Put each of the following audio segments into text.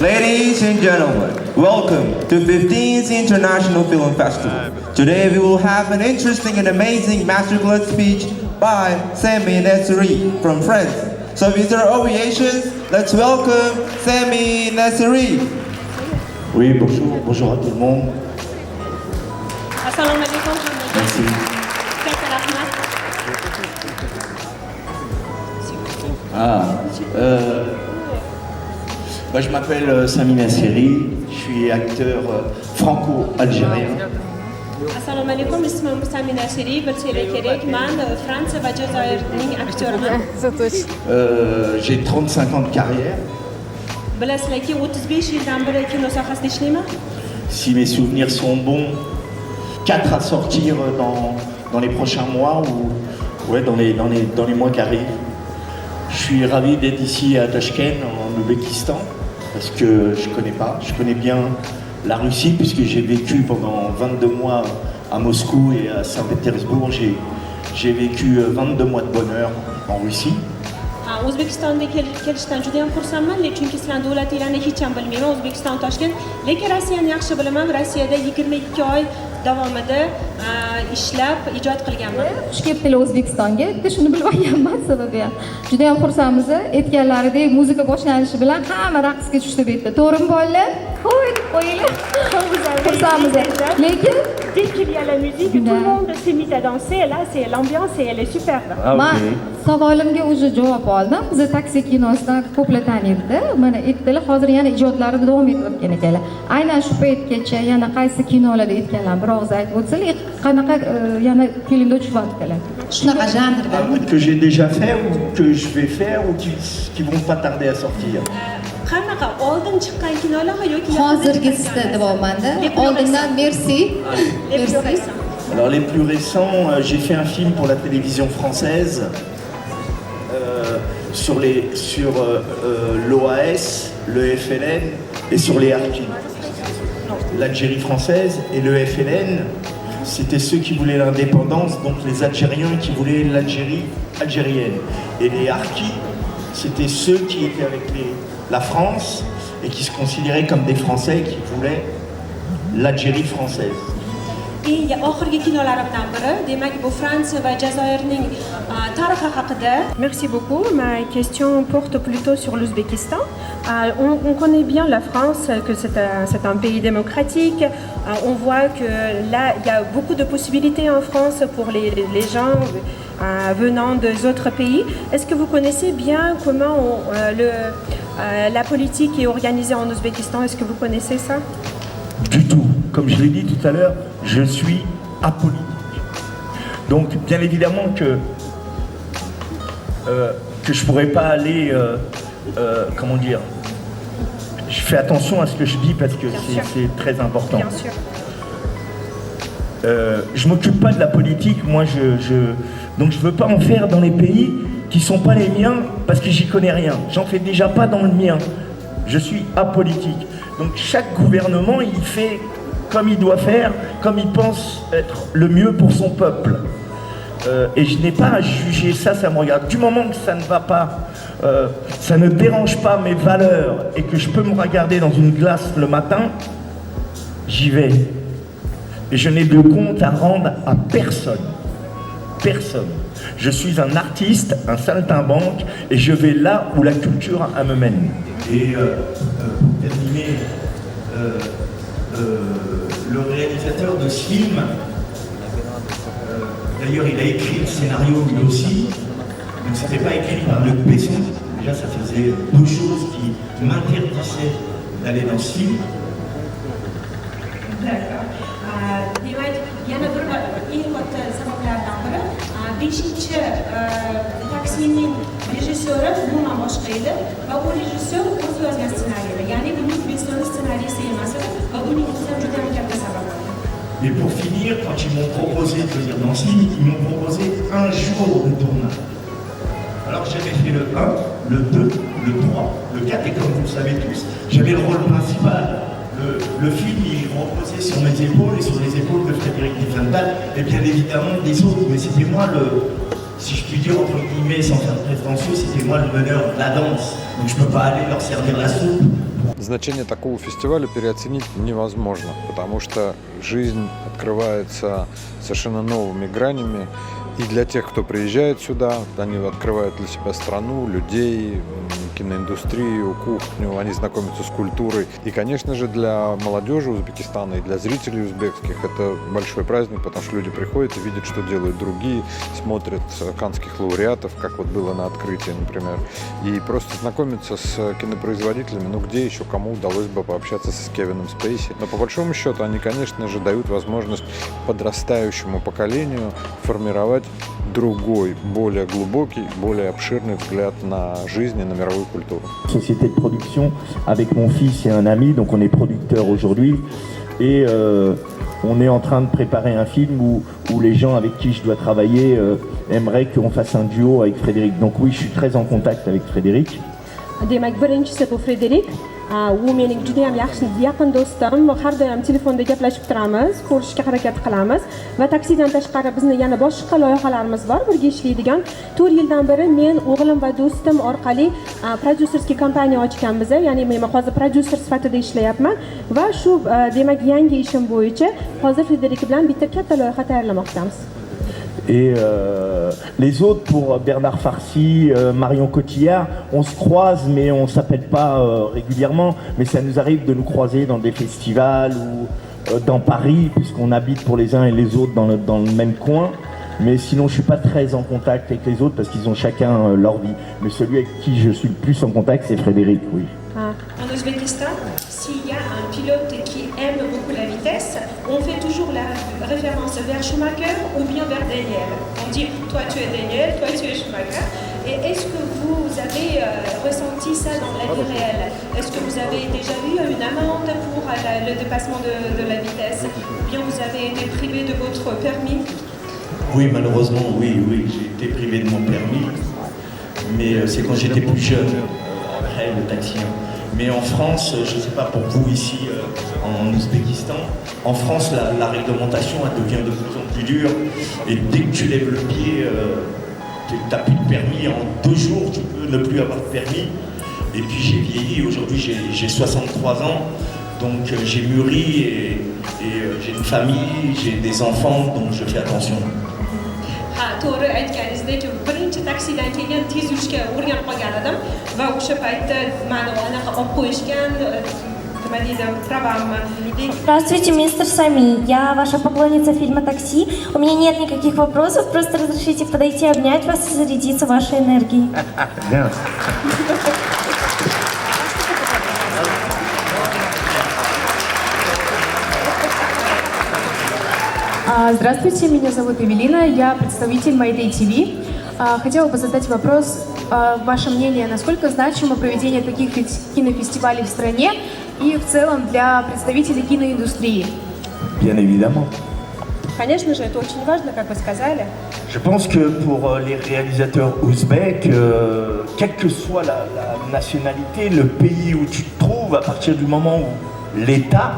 Ladies and gentlemen, welcome to 15th International Film Festival. Today we will have an interesting and amazing masterclass speech by Sami Nasseri from France. So with our ovations, let's welcome Sami Nasseri. Oui, bonjour à tout le monde. Assalamu alaikum. Merci. Je m'appelle Sami Nasseri, je suis acteur franco-algérien. Assalomu alaykum, ismim Sami Nasseri, bilsanglar kerak, men Fransiya va Jazoirning aktyoriman. J'ai 35 ans de carrière. Bilasizlarki, 35 yildan beri kino sohasida ishlayman. Si mes souvenirs sont bons, 4 à sortir dans les prochains mois ou dans les mois qui arrivent. Je suis ravi d'être ici à Tachkent, en Ouzbékistan, parce que je connais bien la Russie, puisque j'ai vécu pendant 22 mois à Moscou et à Saint-Pétersbourg. J'ai vécu 22 mois de bonheur en Russie. O'zbekistonga kelishdan juda ham xursandman, chunki sizlarning davlatingizni hech ham bilmayman. O'zbekiston Toshkent, lekin Rossiyani yaxshi bilaman. Rossiyada 22 oy davomida ishlab ijod qilganman. Xush kelibdilar O'zbekistonga. Bitta shuni bilib olganman, sababi juda ham xursandmiz. Aytganlaridek muzika boshlanishi bilan hamma raqsga tushdi bu yerda. To'g'rimi bolalar? Qo'yinglar. Xursandmiz. Lekin dès qu'il y a la musique, tout le monde s'est mis à danser. Et là, c'est l'ambiance et elle est superbe. Men savolimga o'zi javob oldim. Biz taksi kinosidan ko'plar taniydi. Mana aytdilar, hozir yana ijodlarida davom etayotgan ekanlar. Aynan shu paytgacha yana qaysi kinolarda aytganlar, bir og'iz aytib o'tsangiz, qanaqa yana filmda tushyaptilar. Shunaqa janrda. Que j'ai déjà fait ou que je vais faire ou qui vont pas tarder à sortir. Qanaqa oldin chiqqan kinolarmi yoki hozirgisida deyapman-da. Oldindan merci. Alors les plus récents, j'ai fait un film pour la télévision française sur l'OAS, le FLN et sur les harkis. L'Algérie française et le FLN, c'était ceux qui voulaient l'indépendance, donc les Algériens qui voulaient l'Algérie algérienne. Et les harkis, c'était ceux qui étaient avec la France et qui se considéraient comme des Français qui voulaient l'Algérie française. eng oxirgi kinolarimdan biri, demak bu Fransiya va Jazoirning tarixi haqida. Merci beaucoup. Ma question porte plutôt sur l'Ouzbékistan. On connaît bien la France, que c'est un pays démocratique. On voit que là, il y a beaucoup de possibilités en France pour les gens venant des autres pays. Est-ce que vous connaissez bien comment la politique est organisée en Ouzbékistan? Est-ce que vous connaissez ça? Du tout. Comme je l'ai dit tout à l'heure, je suis apolitique. Donc, bien évidemment que je pourrais pas aller, comment dire, je fais attention à ce que je dis parce que c'est très important. Bien sûr. Je m'occupe pas de la politique, moi donc je veux pas en faire dans les pays qui sont pas les miens parce que j'y connais rien. J'en fais déjà pas dans le mien. Je suis apolitique. Donc chaque gouvernement, il fait comme il doit faire, comme il pense être le mieux pour son peuple. Et je n'ai pas à juger ça me regarde. Du moment que ça ne va pas, ça ne dérange pas mes valeurs et que je peux me regarder dans une glace le matin, j'y vais. Et je n'ai de compte à rendre à personne. Personne. Je suis un artiste, un saltimbanque, et je vais là où la culture me mène. Et pour terminer, le réalisateur de ce film, d'ailleurs il a écrit le scénario lui aussi, donc c'était pas écrit par Luc Besson. Déjà ça faisait deux choses qui m'interdisaient d'aller dans ce film. D'accord. Demak, yana bir eng katta sabablardan biri 5-chi taksining rejissyori umuman boshqa edi va bu rejissyor o'zi yozgan ssenariyni, ya'ni bu Luc Bessonning ssenariysi emas edi va buning uchun juda ham katta sabab. Et pour finir, quand ils m'ont proposé de venir dans ce film, ils m'ont proposé un jour de tournage. Alors j'avais fait le 1, le 2, le 3, le 4 et comme vous le savez tous, j'avais le rôle principal. Le film il reposait sur mes épaules et sur les épaules de Frédéric Diefenthal et bien évidemment des autres, mais c'était moi si je puis dire entre guillemets sans faire prétentieux, c'était moi le meneur de la danse. Donc je ne peux pas aller leur servir la soupe pour Значение такого фестиваля переоценить невозможно, потому что жизнь открывается совершенно новыми гранями. И для тех, кто приезжает сюда, они открывают для себя страну, людей, киноиндустрию, кухню, они знакомятся с культурой. И, конечно же, для молодежи Узбекистана и для зрителей узбекских это большой праздник, потому что люди приходят и видят, что делают другие, смотрят каннских лауреатов, как вот было на открытии, например, и просто знакомятся с кинопроизводителями, ну где еще кому удалось бы пообщаться с Кевином Спейси. Но по большому счету они, конечно же, дают возможность подрастающему поколению формировать другой, более глубокий, более обширный взгляд на жизнь и на мировую культуру. Société de production avec mon fils et un ami, donc on est producteur aujourd'hui et on est en train de préparer un film où les gens avec qui je dois travailler aimeraient qu'on fasse un duo avec Frédéric. Donc oui, je suis très en contact avec Frédéric. Demak birinchisi bu Frederik. U mening juda ham yaqin do'stim. Har doim telefonda gaplashib turamiz, ko'rishga harakat qilamiz va taksidan tashqari bizni yana boshqa loyihalarimiz bor birga ishlaydigan. 4 yildan beri men o'g'lim va do'stim orqali prodyuserskiy kompaniya ochganmiz, ya'ni men hozir prodyuser sifatida ishlayapman va shu demak yangi ishim bo'yicha hozir Frederik bilan bitta katta loyiha tayyorlamoqdamiz. Et les autres, pour Bernard Farcy, Marion Cotillard, on se croise mais on ne s'appelle pas régulièrement, mais ça nous arrive de nous croiser dans des festivals ou dans Paris, puisqu'on habite pour les uns et les autres dans le même coin. Mais sinon, je ne suis pas très en contact avec les autres parce qu'ils ont chacun leur vie. Mais celui avec qui je suis le plus en contact, c'est Frédéric, oui. En Ouzbékistan, s'il y a un pilote qui aime beaucoup la vitesse, on fait toujours la référence vers Schumacher ou bien vers Daniel. On dit toi tu es Daniel, toi tu es Schumacher. Et est-ce que vous avez ressenti ça dans la vie réelle? Est-ce que vous avez déjà eu une amende pour le dépassement de la vitesse? Ou bien vous avez été privé de votre permis? Oui, malheureusement, oui, j'ai été privé de mon permis. Mais c'est quand j'étais plus jeune, après le taxi. Mais en France, je ne sais pas pour vous ici en Ouzbékistan, en France la réglementation elle devient de plus en plus dure et dès que tu lèves le pied, tu n'as plus de permis, en 2 jours tu peux ne plus avoir de permis. Et puis j'ai vieilli, aujourd'hui j'ai 63 ans, donc j'ai mûri et j'ai une famille, j'ai des enfants, donc je fais attention. To'g'ri aytganingizdek, birinchi taksidan keyin tez yurishga o'rganib qolgan edim va o'sha paytda mani anaqa olib qo'yishgan nima deydi pravamni. Здравствуйте, мистер Сами. Я ваша поклонница фильма «Такси». У меня нет никаких вопросов, просто разрешите подойти, обнять вас и зарядиться вашей энергией. Здравствуйте, меня зовут Эвелина, я представитель Mayday TV. Хотела бы задать вопрос, ваше мнение, насколько значимо проведение таких кинофестивалей в стране и в целом для представителей киноиндустрии? Bien évidemment. Конечно же, это очень важно, как вы сказали. Je pense que pour les réalisateurs ouzbeks, quelle que soit la nationalité, le pays où tu te trouves, à partir du moment où l'État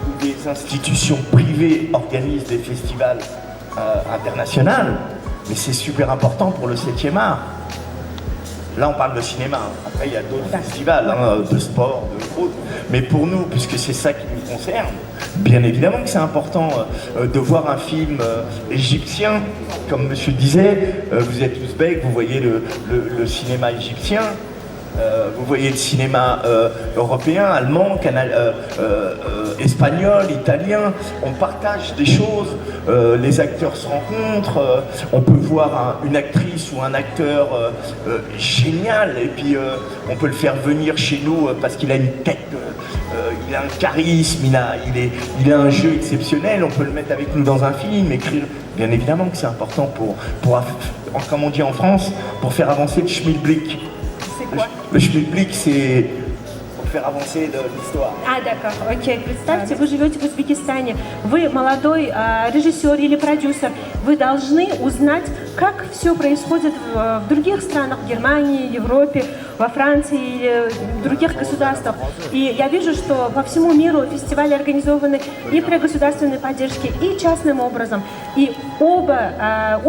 ou des institutions privées organisent des festivals internationaux, mais c'est super important pour le 7e art. Là, on parle de cinéma. Après, il y a d'autres festivals, de sport, d'autres. Mais pour nous, puisque c'est ça qui nous concerne, bien évidemment que c'est important de voir un film égyptien. Comme monsieur disait, vous êtes ouzbek, vous voyez le cinéma égyptien. Vous voyez le cinéma européen, allemand, espagnol, italien. On partage des choses, les acteurs se rencontrent, on peut voir une actrice ou un acteur génial et puis on peut le faire venir chez nous parce qu'il a une tête, il a un charisme, il a un jeu exceptionnel, on peut le mettre avec nous dans un film, écrire. Bien évidemment que c'est important pour comme on dit en France, pour faire avancer le schmilblick. Le schmilblick, c'est pour faire avancer l'histoire. D'accord, окей. Представьте, вы живете в Узбекистане, вы молодой режиссер или продюсер, вы должны узнать, как все происходит в других странах, Германии, Европе. во Франции или в других государствах. И я вижу, что по всему миру фестивали организованы и при государственной поддержке, и частным образом. И оба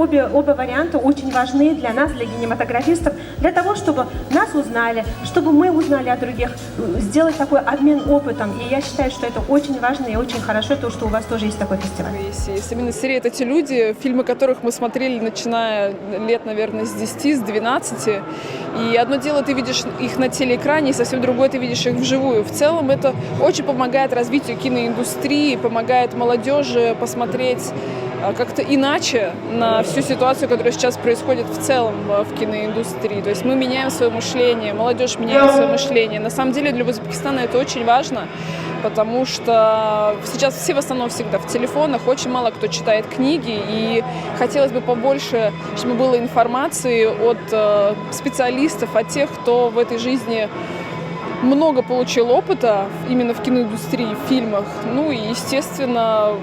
варианта очень важны для нас, для кинематографистов, для того, чтобы нас узнали, чтобы мы узнали о других, сделать такой обмен опытом. И я считаю, что это очень важно и очень хорошо, то, что у вас тоже есть такой фестиваль. Именно серия «Это те люди», фильмы которых мы смотрели, начиная лет, наверное, с 10, с 12. И одно дело, ты видишь их на телеэкране, и совсем другое, ты видишь их вживую. В целом это очень помогает развитию киноиндустрии, помогает молодежи посмотреть как-то иначе на всю ситуацию, которая сейчас происходит в целом в киноиндустрии. То есть мы меняем свое мышление, молодежь меняет свое мышление. На самом деле для Узбекистана это очень важно, потому что сейчас все в основном всегда в телефонах, очень мало кто читает книги, и хотелось бы побольше, чтобы было информации от специалистов, от тех, кто в этой жизни много получил опыта именно в киноиндустрии, в фильмах. Ну и, естественно,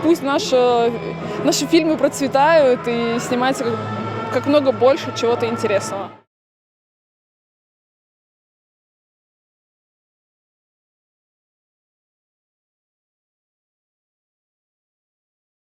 пусть наши фильмы процветают и снимается как много больше чего-то интересного.